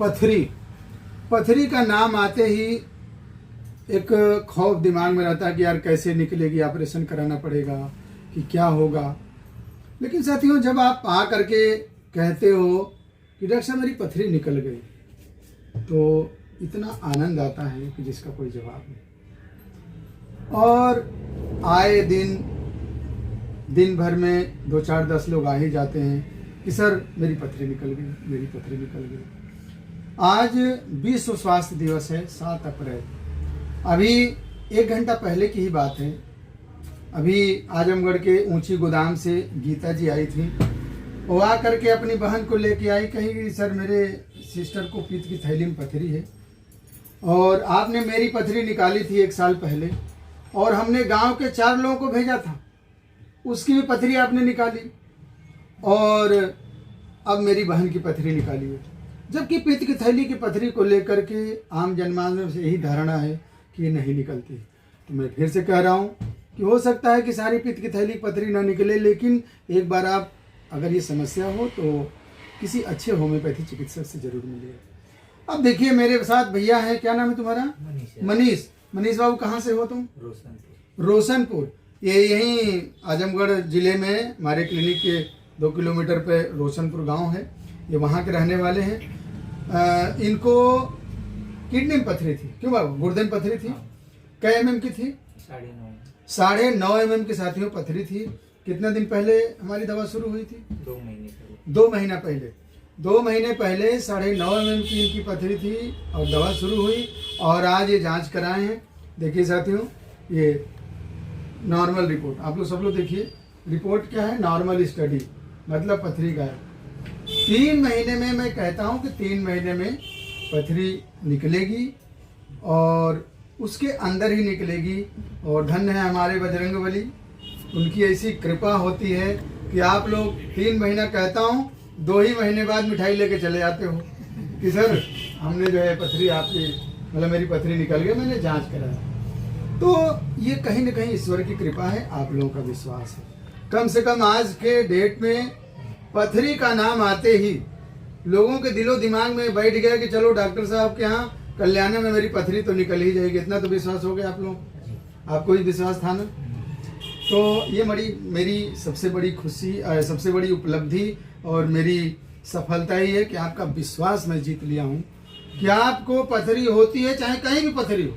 पथरी। पथरी का नाम आते ही एक खौफ दिमाग में रहता है कि यार कैसे निकलेगी, ऑपरेशन कराना पड़ेगा कि क्या होगा। लेकिन साथियों, जब आप आ करके कहते हो कि डॉक्टर साहब मेरी पथरी निकल गई, तो इतना आनंद आता है कि जिसका कोई जवाब नहीं। और आए दिन भर में 2-4-10 लोग आ ही जाते हैं कि सर मेरी पथरी निकल गई, मेरी पथरी निकल गई। आज विश्व स्वास्थ्य दिवस है, 7 अप्रैल। अभी 1 घंटा पहले की ही बात है। अभी आजमगढ़ के ऊंची गोदाम से गीता जी आई थी। वो आ करके अपनी बहन को लेके आई, कही सर मेरे सिस्टर को पीत की थैली में पथरी है और आपने मेरी पथरी निकाली थी 1 साल पहले और हमने गांव के 4 लोगों को भेजा था, उसकी भी पथरी आपने निकाली और अब मेरी बहन की पथरी निकाली है। जबकि पीत की थैली की पथरी को लेकर के आम जनमानस से यही धारणा है कि ये नहीं निकलती। तो मैं फिर से कह रहा हूँ कि हो सकता है कि सारी पीत की थैली की पथरी ना निकले, लेकिन एक बार आप अगर ये समस्या हो तो किसी अच्छे होम्योपैथी चिकित्सक से जरूर मिलिए। अब देखिए मेरे साथ भैया हैं, क्या नाम है तुम्हारा? मनीष। मनीष बाबू कहाँ से हो तुम? रोशनपुर। ये यहीं आजमगढ़ जिले में हमारे क्लिनिक के 2 किलोमीटर पे रोशनपुर गांव है। ये वहाँ के रहने वाले हैं। इनको किडनी में पथरी थी। क्यों बाबू? गुर्दे में पथरी थी। क्या mm की थी? 9.5 mm की साथियों पथरी थी। कितने दिन पहले हमारी दवा शुरू हुई थी? 2 महीना पहले। 2 महीने पहले 9.5 mm की इनकी पथरी थी और दवा शुरू हुई और आज ये जांच कराए हैं। देखिए साथियों, ये नॉर्मल रिपोर्ट, आप लोग सब लोग देखिए रिपोर्ट क्या है। नॉर्मल स्टडी मतलब पथरी का है। 3 महीने में, मैं कहता हूँ कि 3 महीने में पथरी निकलेगी और उसके अंदर ही निकलेगी। और धन्य है हमारे बजरंगबली, उनकी ऐसी कृपा होती है कि आप लोग 3 महीना कहता हूँ 2 ही महीने बाद मिठाई लेके चले जाते हो कि सर हमने जो है पथरी आपकी, मतलब मेरी पथरी निकल गई, मैंने जांच कराया। तो ये कहीं ना कहीं ईश्वर की कृपा है, आप लोगों का विश्वास है। कम से कम आज के डेट में पथरी का नाम आते ही लोगों के दिलो दिमाग में बैठ गया कि चलो डॉक्टर साहब के यहाँ कल्याण में मेरी पथरी तो निकल ही जाएगी। इतना तो विश्वास हो गया आप लोग, आपको भी विश्वास था ना? तो ये मेरी सबसे बड़ी खुशी, सबसे बड़ी उपलब्धि और मेरी सफलता ही है कि आपका विश्वास मैं जीत लिया हूँ कि आपको पथरी होती है, चाहे कहीं भी पथरी हो,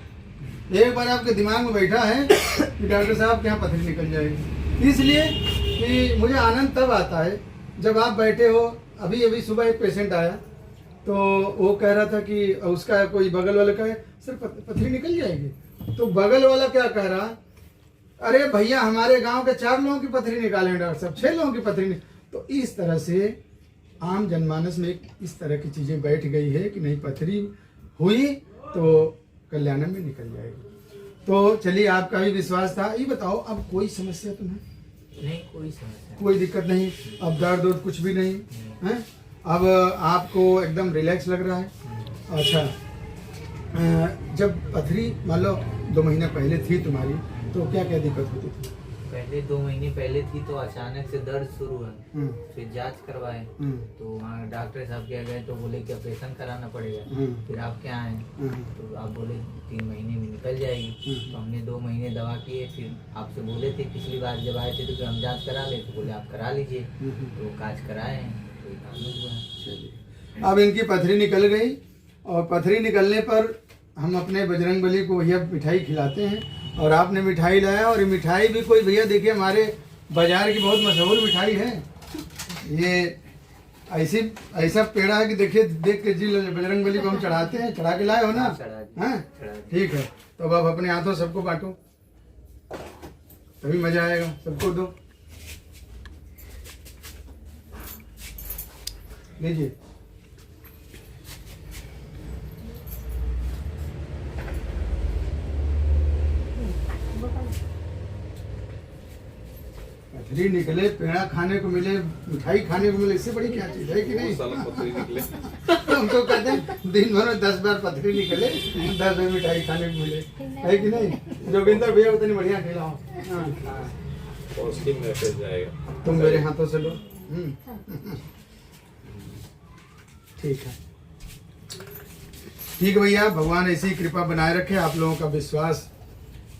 एक बार आपके दिमाग में बैठा है कि डॉक्टर साहब के यहाँ पथरी निकल जाएगी। इसलिए कि मुझे आनंद तब आता है जब आप बैठे हो। अभी सुबह एक पेशेंट आया तो वो कह रहा था कि उसका कोई बगल वाला कहे सर पथरी निकल जाएगी। तो बगल वाला क्या कह रहा, अरे भैया हमारे गांव के 4 लोगों की पथरी निकालें डॉक्टर साहब, 6 लोगों की पथरी। तो इस तरह से आम जनमानस में इस तरह की चीजें बैठ गई है कि नहीं, पथरी हुई तो कल्याण में निकल जाएगी। तो चलिए, आपका भी विश्वास था। ये बताओ, अब कोई समस्या तो नहीं? कोई समस्या, कोई दिक्कत नहीं। अब दर्द वर्द कुछ भी नहीं है? अब आपको एकदम रिलैक्स लग रहा है? अच्छा, जब पथरी मान लो 2 महीना पहले थी तुम्हारी, तो क्या क्या दिक्कत होती थी? पहले 2 महीने पहले थी तो अचानक से दर्द शुरू है। फिर जांच करवाए तो वहाँ डॉक्टर साहब के गए तो बोले कि ऑपरेशन कराना पड़ेगा। फिर आप क्या आए तो आप बोले 3 महीने में निकल जाएगी। तो हमने 2 महीने दवा किए। फिर आपसे बोले थे पिछली बार जब आए थे तो हम जांच करा ले, तो बोले आप करा लीजिए। तो काज कराए हैं तो ये काम हुआ है। चलिए, अब इनकी पथरी निकल गई और पथरी निकलने पर हम अपने बजरंगबली को भैया मिठाई खिलाते हैं और आपने मिठाई लाया। और ये मिठाई भी कोई भैया देखिए हमारे बाजार की बहुत मशहूर मिठाई है। ये ऐसा पेड़ा है कि देखिए, देख के जी बजरंगबली को हम चढ़ाते हैं। चढ़ा के लाए हो ना? हाँ, ठीक है। तो अब आप अपने हाथों सबको बांटो, तभी मजा आएगा। सबको दो, लीजिए। पथरी निकले, पेड़ा खाने को मिले, मिठाई खाने को मिले, इससे बड़ी क्या चीज है कि नहीं? पथरी निकले हम तो कहते हैं दिन भर में 10 बार पथरी निकले, 10 बार मिठाई खाने को मिले, है कि नहीं? जोगिंदर भैया उतनी बढ़िया खिलाओ। पॉजिटिव मैसेज जाएगा। तुम मेरे हाथों से लो। ठीक है, ठीक भैया, भगवान ऐसी ही कृपा बनाए रखे, आप लोगों का विश्वास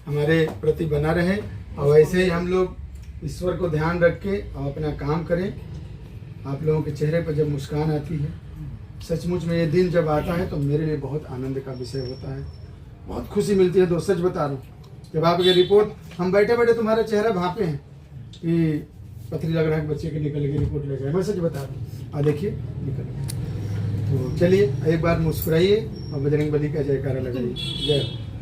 हमारे प्रति बना रहे और ऐसे ही हम लोग ईश्वर को ध्यान रख के और अपना काम करें। आप लोगों के चेहरे पर जब मुस्कान आती है, सचमुच में ये दिन जब आता है तो मेरे लिए बहुत आनंद का विषय होता है, बहुत खुशी मिलती है। दोस्त सच बता रहा हूँ, जब आपकी रिपोर्ट हम बैठे बैठे तुम्हारा चेहरा भापे हैं कि पथरी लग रहा है, बच्चे की निकल गई, रिपोर्ट ले जाए, मैं सच बता रहा हूँ। देखिए निकल गई। तो चलिए एक बार मुस्कुराइए और बजरंग बली का जयकारा लगाइए। जय हो।